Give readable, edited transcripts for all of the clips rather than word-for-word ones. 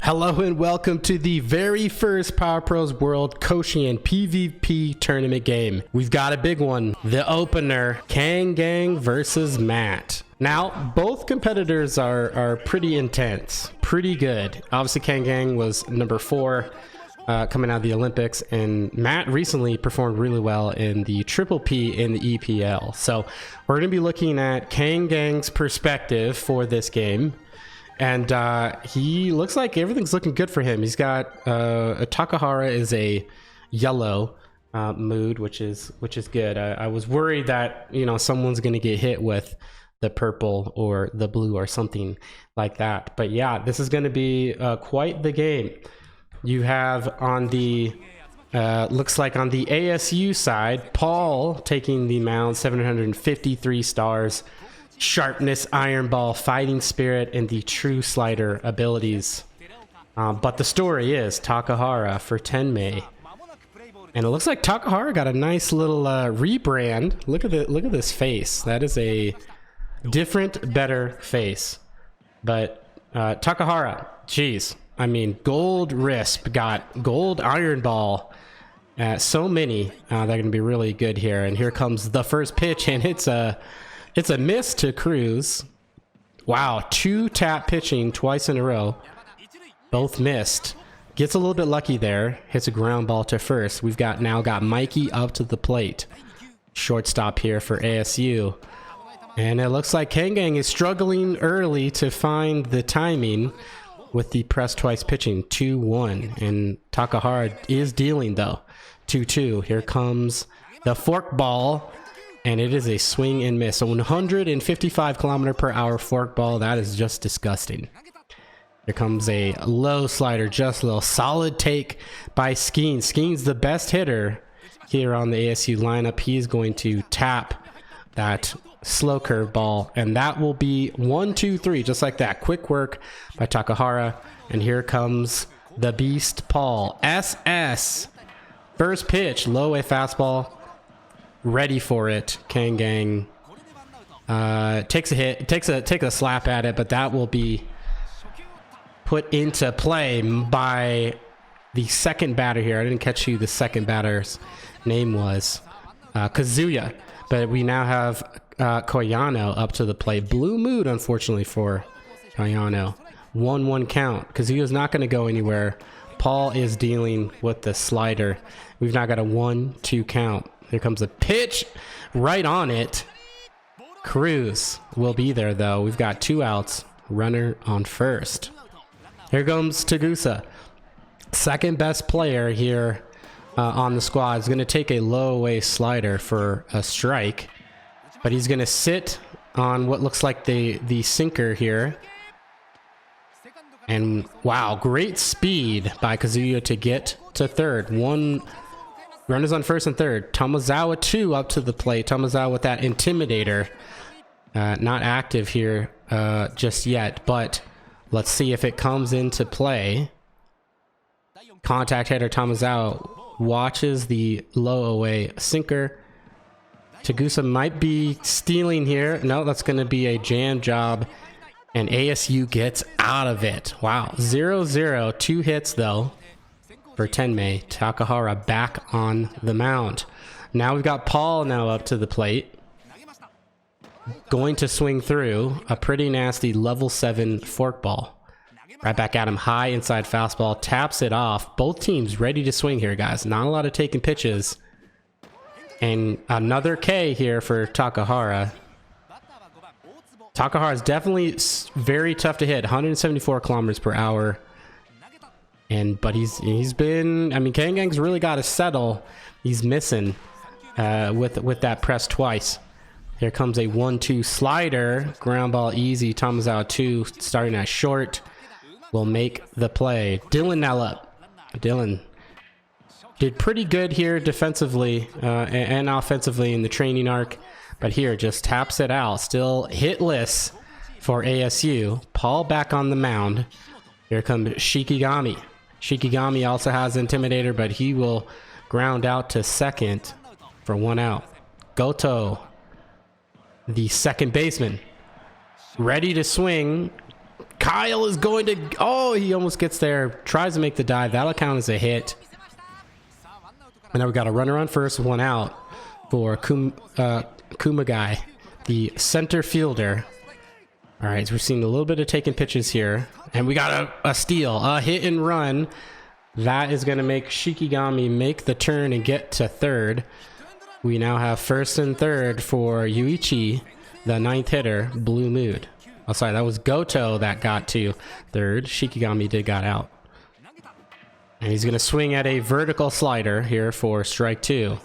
Hello and welcome to the very first Power Pros World Koshien PvP tournament game. We've got a big one, the opener, Kang Gang versus Matt. Now, both competitors are pretty intense, pretty good. Obviously, Kang Gang was number 4 coming out of the Olympics, and Matt recently performed really well in the Triple P in the EPL. So we're going to be looking at Kang Gang's perspective for this game. And he looks like everything's looking good for him. He's got a Takahara is a yellow mood, which is good. I was worried that someone's gonna get hit with the purple or the blue or something like that. But yeah, this is gonna be quite the game. You have on the looks like on the ASU side, Paul taking the mound, 753 stars. Sharpness, iron ball, fighting spirit, and the true slider abilities. But the story is Takahara for Tenmei, and it looks like Takahara got a nice little rebrand. Look at this face. That is a different, better face. But Takahara, geez, I mean, gold wrist, got gold iron ball. So many they're going to be really good here. And here comes the first pitch, and it's a miss to Cruz. Wow, 2-tap pitching twice in a row. Both missed. Gets a little bit lucky there. Hits a ground ball to first. We've now got Mikey up to the plate. Shortstop here for ASU. And it looks like Kang Gang is struggling early to find the timing with the press twice pitching. 2-1. And Takahara is dealing though. 2-2. Here comes the fork ball. And it is a swing and miss. So 155 km/h fork ball. That is just disgusting. Here comes a low slider, just a little solid take by Skeen. Skeen's the best hitter here on the ASU lineup. He's going to tap that slow curve ball, and that will be 1-2-3, just like that. Quick work by Takahara. And here comes the beast, Paul. SS. First pitch, low A fastball. Ready for it. Kang Gang takes a hit, takes a slap at it, but that will be put into play by the second batter here. I didn't catch who the second batter's name was. Kazuya. But we now have Koyano up to the plate. Blue mood, unfortunately, for Koyano. 1-1 count. Kazuya's not going to go anywhere. Paul is dealing with the slider. We've now got a 1-2 count. Here comes a pitch right on it. Cruz will be there though. We've got 2 outs. Runner on first. Here comes Tagusa. Second best player here on the squad is going to take a low away slider for a strike. But he's going to sit on what looks like the sinker here. And wow, great speed by Kazuya to get to third. Runners on first and third. Tomozawa 2 up to the plate. Tomozawa with that intimidator. Not active here just yet, but let's see if it comes into play. Contact hitter Tomozawa watches the low away sinker. Tagusa might be stealing here. No, that's going to be a jam job, and ASU gets out of it. Wow, 0-0. 2 hits though for Tenmei. Takahara back on the mound. Now we've got Paul now up to the plate. Going to swing through a pretty nasty level 7 fork ball. Right back at him. High inside fastball. Taps it off. Both teams ready to swing here, guys. Not a lot of taking pitches. And another K here for Takahara. Takahara is definitely very tough to hit. 174 km/h. But he's been, I mean, Kang Gang's really got to settle. He's missing with that press twice. Here comes a 1-2 slider. Ground ball easy. Tomozawa 2 starting at short will make the play. Dylan now up. Dylan did pretty good here defensively and offensively in the training arc. But here just taps it out. Still hitless for ASU. Paul back on the mound. Here comes Shikigami. Shikigami also has Intimidator, but he will ground out to second for 1 out. Goto, the second baseman, ready to swing. Kyle is going to, oh, he almost gets there, tries to make the dive. That'll count as a hit. And now we got a runner on first, one out for Kumagai, the center fielder. All right, so we're seeing a little bit of taking pitches here. And we got a steal, a hit and run. That is going to make Shikigami make the turn and get to third. We now have first and third for Yuichi, the ninth hitter, Blue Mood. Oh, sorry, that was Goto that got to third. Shikigami got out. And he's going to swing at a vertical slider here for strike two.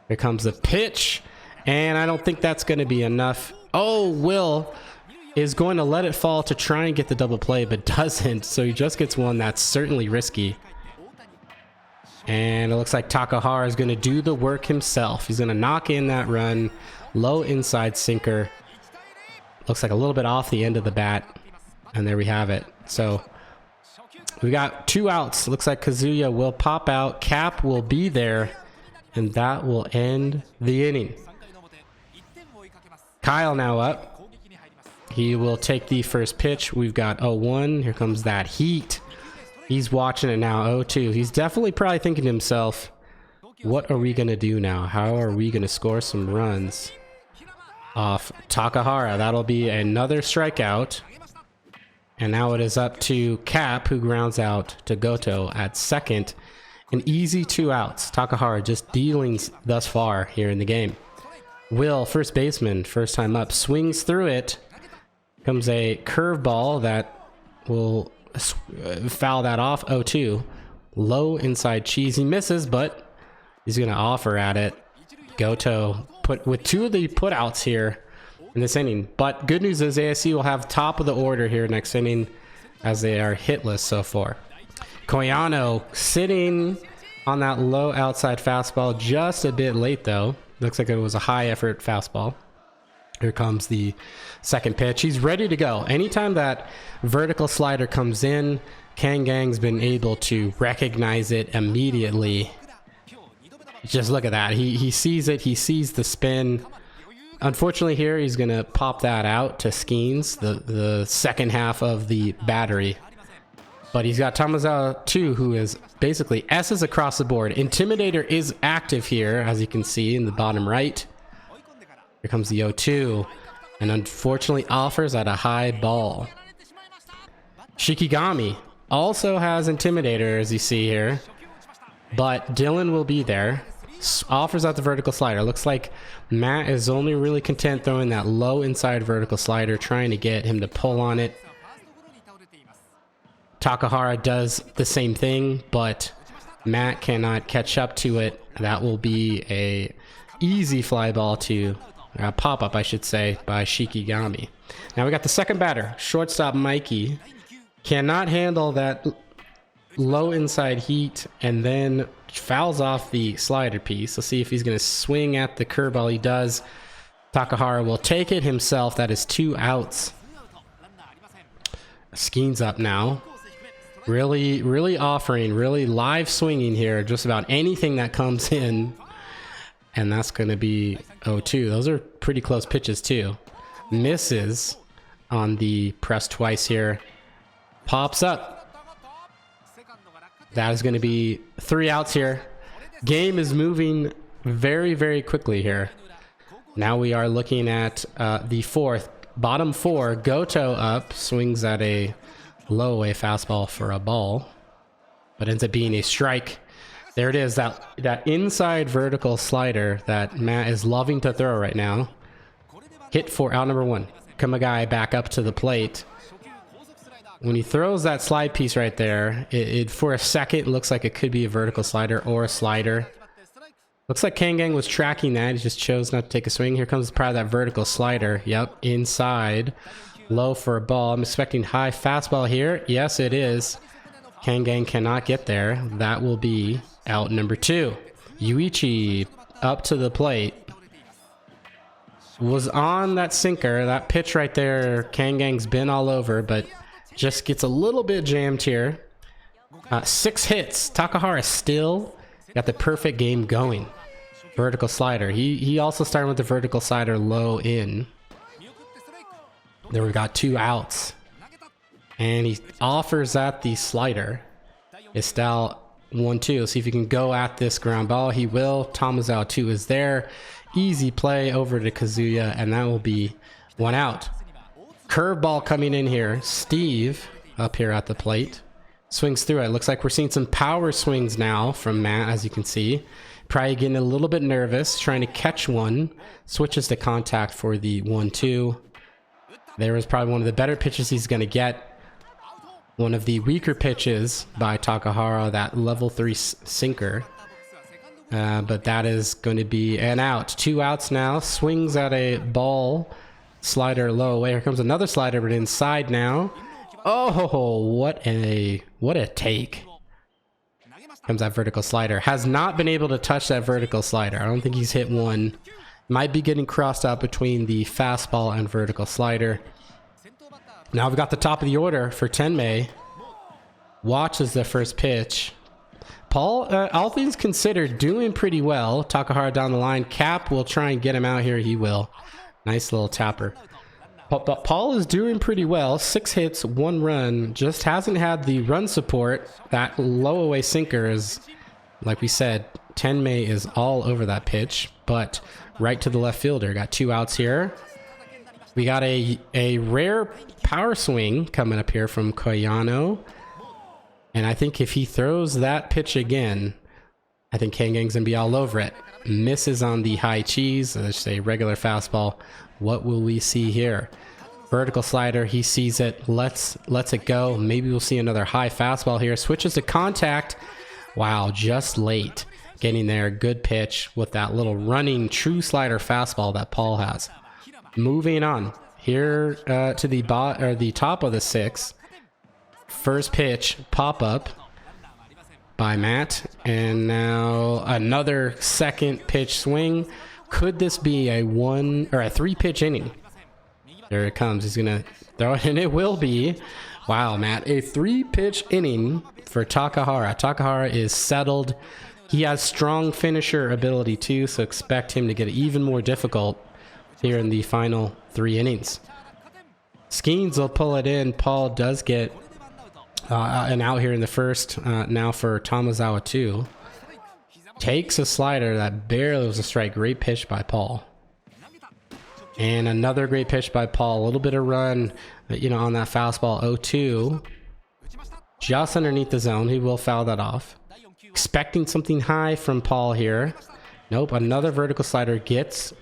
Here comes the pitch. And I don't think that's going to be enough. Oh, Will is going to let it fall to try and get the double play, but doesn't. So he just gets one that's certainly risky. And it looks like Takahara is going to do the work himself. He's going to knock in that run. Low inside sinker. Looks like a little bit off the end of the bat. And there we have it. So we got 2 outs. Looks like Kazuya will pop out. Cap will be there. And that will end the inning. Kyle now up. He will take the first pitch. We've got 0-1. Here comes that heat. He's watching it now, 0-2. He's definitely probably thinking to himself, what are we going to do now? How are we going to score some runs off Takahara? That'll be another strikeout. And now it is up to Cap, who grounds out to Goto at second. An easy 2 outs. Takahara just dealing thus far here in the game. Will, first baseman, first time up, swings through it. Comes a curveball that will foul that off. 0-2. Low inside cheese. He misses, but he's going to offer at it. Goto put with 2 of the putouts here in this inning. But good news is ASC will have top of the order here next inning as they are hitless so far. Koyano sitting on that low outside fastball just a bit late though. Looks like it was a high effort fastball. Here comes the second pitch. He's ready to go. Anytime that vertical slider comes in, Kangang's been able to recognize it immediately. Just look at that. He sees it. He sees the spin. Unfortunately here, he's going to pop that out to Skeens, the second half of the battery. But he's got Tamazawa too, who is basically S's across the board. Intimidator is active here, as you can see in the bottom right. Here comes the 0-2, and unfortunately offers at a high ball. Shikigami also has Intimidator, as you see here, but Dylan will be there. Offers out the vertical slider. Looks like Matt is only really content throwing that low inside vertical slider, trying to get him to pull on it. Takahara does the same thing, but Matt cannot catch up to it. That will be a easy fly ball to pop-up, I should say, by Shikigami. Now we got the second batter, shortstop Mikey. Cannot handle that low inside heat and then fouls off the slider piece. Let's see if he's going to swing at the curveball. He does. Takahara will take it himself. That is 2 outs. Skeens up now. Really offering, really live swinging here. Just about anything that comes in. And that's going to be 0-2. Those are pretty close pitches too. Misses on the press twice here. Pops up. That is going to be 3 outs here. Game is moving very quickly here. Now we are looking at the fourth. Bottom 4. Goto up. Swings at a low away fastball for a ball. But ends up being a strike. There it is, that inside vertical slider that Matt is loving to throw right now. Hit for out number 1. Kumagai back up to the plate. When he throws that slide piece right there, it for a second looks like it could be a vertical slider or a slider. Looks like Kangang was tracking that. He just chose not to take a swing. Here comes probably that vertical slider. Yep, inside. Low for a ball. I'm expecting high fastball here. Yes, it is. Kangang cannot get there. That will be out number 2. Yuichi up to the plate. Was on that sinker. That pitch right there, Kangang's been all over, but just gets a little bit jammed here. 6 hits. Takahara still got the perfect game going. Vertical slider. He also started with the vertical slider low in. Then we got 2 outs. And he offers at the slider. His style 1-2. See if he can go at this ground ball. He will. Tamazawa 2 is there. Easy play over to Kazuya, and that will be 1 out. Curveball coming in here. Steve up here at the plate. Swings through it. Looks like we're seeing some power swings now from Matt, as you can see. Probably getting a little bit nervous, trying to catch one. Switches to contact for the 1-2. There was probably one of the better pitches he's going to get. One of the weaker pitches by Takahara, that level 3 sinker. But that is going to be an out. 2 outs now. Swings at a ball. Slider low away. Here comes another slider, but inside now. Oh, what a take. Comes that vertical slider. Has not been able to touch that vertical slider. I don't think he's hit one. Might be getting crossed out between the fastball and vertical slider. Now we've got the top of the order for Tenmei. Watches the first pitch. Paul, all things considered, doing pretty well. Takahara down the line. Cap will try and get him out here. He will. Nice little tapper. But Paul is doing pretty well. 6 hits, 1 run. Just hasn't had the run support. That low away sinker is, like we said, Tenmei is all over that pitch. But right to the left fielder. Got 2 outs here. We got a rare power swing coming up here from Koyano. And I think if he throws that pitch again, I think Kangang's going to be all over it. Misses on the high cheese. Let's say regular fastball. What will we see here? Vertical slider. He sees it. Lets it go. Maybe we'll see another high fastball here. Switches to contact. Wow, just late. Getting there. Good pitch with that little running true slider fastball that Paul has. Moving on. Here to the top of the 6th. First pitch, pop up by Matt, and now another second pitch swing. Could this be a 3-pitch inning? There it comes. He's gonna throw it, and it will be. Wow, Matt, a 3-pitch inning for Takahara. Takahara is settled. He has strong finisher ability too, so expect him to get even more difficult here in the final 3 innings. Skeens will pull it in. Paul does get an out here in the first. Now for Tamazawa 2. Takes a slider that barely was a strike. Great pitch by Paul. And another great pitch by Paul. A little bit of run, on that fastball 0-2. Just underneath the zone. He will foul that off. Expecting something high from Paul here. Nope. Another vertical slider gets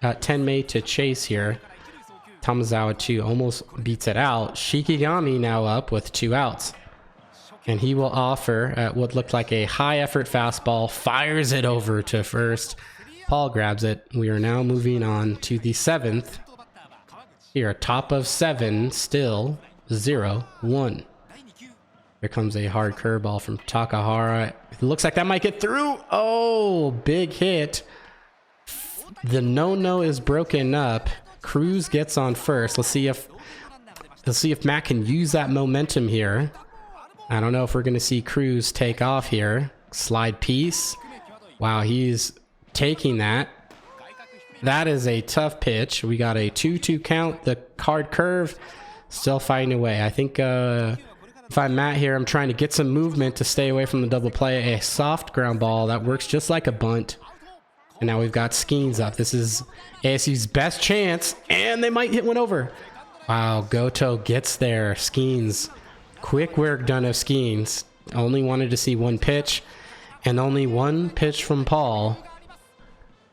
Tenmei to chase here. Tamazawa 2 almost beats it out. Shikigami now up with 2 outs. And he will offer at what looked like a high effort fastball. Fires it over to first. Paul grabs it. We are now moving on to the 7th. Here, top of 7, still 0-1. Here comes a hard curveball from Takahara. It looks like that might get through. Oh, big hit. The no-no is broken up. Cruz gets on first. Let's see if Matt can use that momentum here. I don't know if we're going to see Cruz take off here. Slide piece. Wow, he's taking that. That is a tough pitch. We got a 2-2 count. The hard curve still fighting away. I think if I'm Matt here, I'm trying to get some movement to stay away from the double play. A soft ground ball that works just like a bunt. And now we've got Skeens up. This is ASU's best chance, and they might hit one over. Wow, Goto gets there. Skeens. Quick work done of Skeens. Only wanted to see 1 pitch, and only 1 pitch from Paul.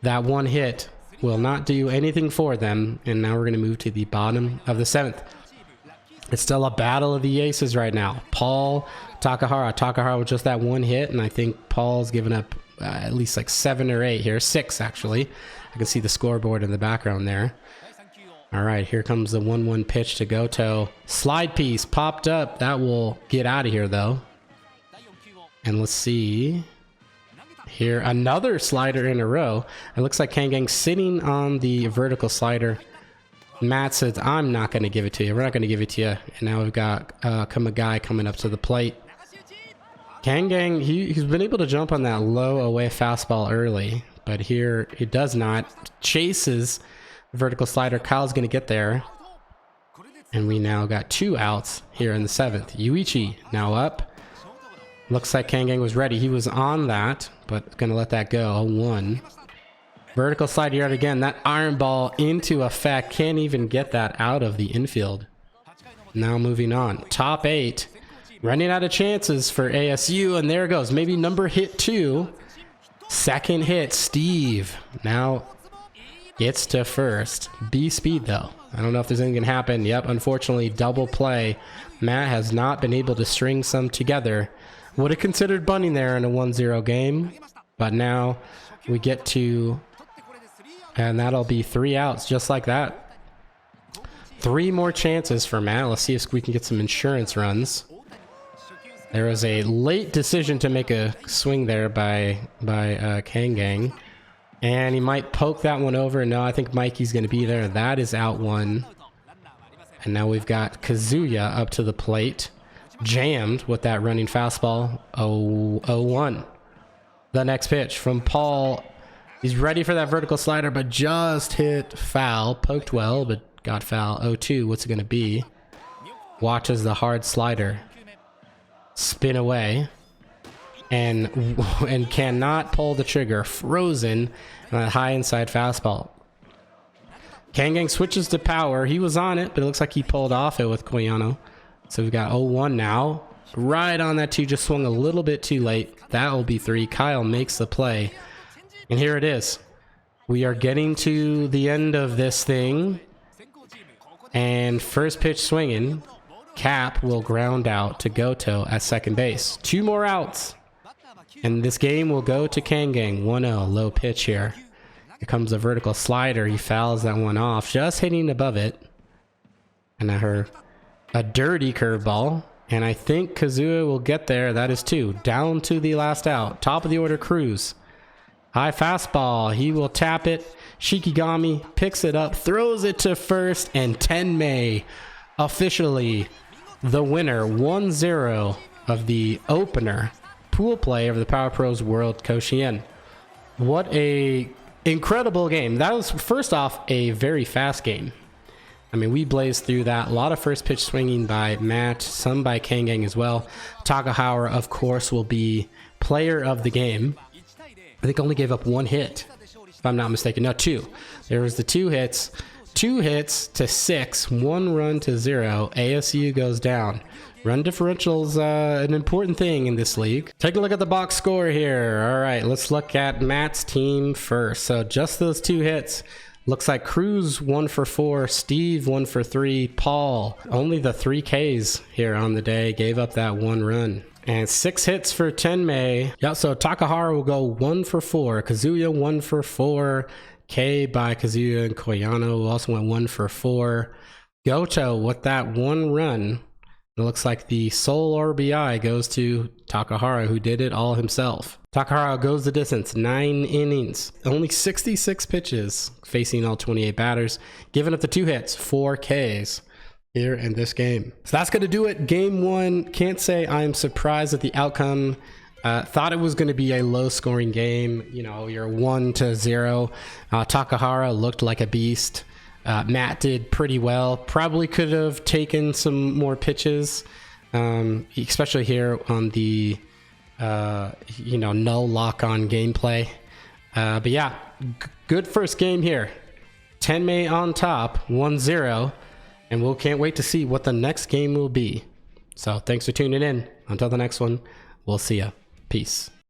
That 1 hit will not do anything for them, and now we're going to move to the bottom of the 7th. It's still a battle of the aces right now. Paul, Takahara. Takahara with just that 1 hit, and I think Paul's given up at least like 7 or 8 here. 6, actually. I can see the scoreboard in the background there. All right, here comes the 1-1 pitch to Goto. Slide piece popped up. That will get out of here, though. And let's see. Here, another slider in a row. It looks like Kangang's sitting on the vertical slider. Matt says, I'm not going to give it to you. We're not going to give it to you. And now we've got Kamagai coming up to the plate. Kangang, he's been able to jump on that low away fastball early, but here it does not. Chases the vertical slider. Kyle's going to get there. And we now got 2 outs here in the 7th. Yuichi now up. Looks like Kangang was ready. He was on that, but gonna let that go. 0-1. Vertical slide yard again. That iron ball into effect. Can't even get that out of the infield. Now moving on. Top 8. Running out of chances for ASU, and there it goes. Maybe number hit 2. Second hit, Steve. Now gets to first. B speed though. I don't know if there's anything gonna happen. Yep, unfortunately, double play. Matt has not been able to string some together. Would have considered bunting there in a 1-0 game, but now we get to, and that'll be 3 outs just like that. 3 more chances for Matt. Let's see if we can get some insurance runs. There was a late decision to make a swing there by Kangang, and he might poke that one over. No, I think Mikey's going to be there. That is out 1. And now we've got Kazuya up to the plate. Jammed with that running fastball. 0-1. The next pitch from Paul. He's ready for that vertical slider, but just hit foul. Poked well, but got foul. 0-2. What's it going to be? Watches the hard slider spin away and cannot pull the trigger. Frozen on that high inside fastball. Kangang switches to power. He was on it, but it looks like he pulled off it with Koyano. So we've got 0-1 now. Right on that 2, just swung a little bit too late. That will be 3. Kyle makes the play. And here it is. We are getting to the end of this thing. And first pitch swinging. Cap will ground out to Goto at second base. 2 more outs. And this game will go to Kangang. 1-0, low pitch here. Here comes a vertical slider. He fouls that one off, just hitting above it. And now a dirty curveball, and I think Kazuya will get there. That is 2. Down to the last out. Top of the order, Cruz. High fastball. He will tap it. Shikigami picks it up, throws it to first, and Tenmei officially the winner. 1-0 of the opener pool play of the Power Pros World Koshien. What a incredible game. That was, first off, a very fast game. I mean, we blazed through that. A lot of first pitch swinging by Matt, some by Kangang as well. Takahara, of course, will be player of the game. I think only gave up 1 hit, if I'm not mistaken. No, 2. There was the 2 hits. 2 hits to 6, 1 run to 0. ASU goes down. Run differential's an important thing in this league. Take a look at the box score here. All right, let's look at Matt's team first. So just those 2 hits. Looks like Cruz 1 for 4, Steve 1 for 3, Paul only the 3 Ks here on the day, gave up that 1 run. And 6 hits for Tenmei. Yeah, so Takahara will go 1 for 4, Kazuya 1 for 4, K by Kazuya and Koyano also went 1 for 4. Goto with that 1 run. It looks like the sole RBI goes to Takahara, who did it all himself. Takahara goes the distance, 9 innings, only 66 pitches, facing all 28 batters, giving up the 2 hits, 4 Ks here in this game. So that's going to do it. Game 1. Can't say I'm surprised at the outcome. Thought it was going to be a low-scoring game. You know, you're 1-0. Takahara looked like a beast. Matt did pretty well. Probably could have taken some more pitches, especially here on the no lock-on gameplay. But yeah, good first game here. Tenmei on top, 1-0, and we can't wait to see what the next game will be. So thanks for tuning in. Until the next one, we'll see ya. Peace.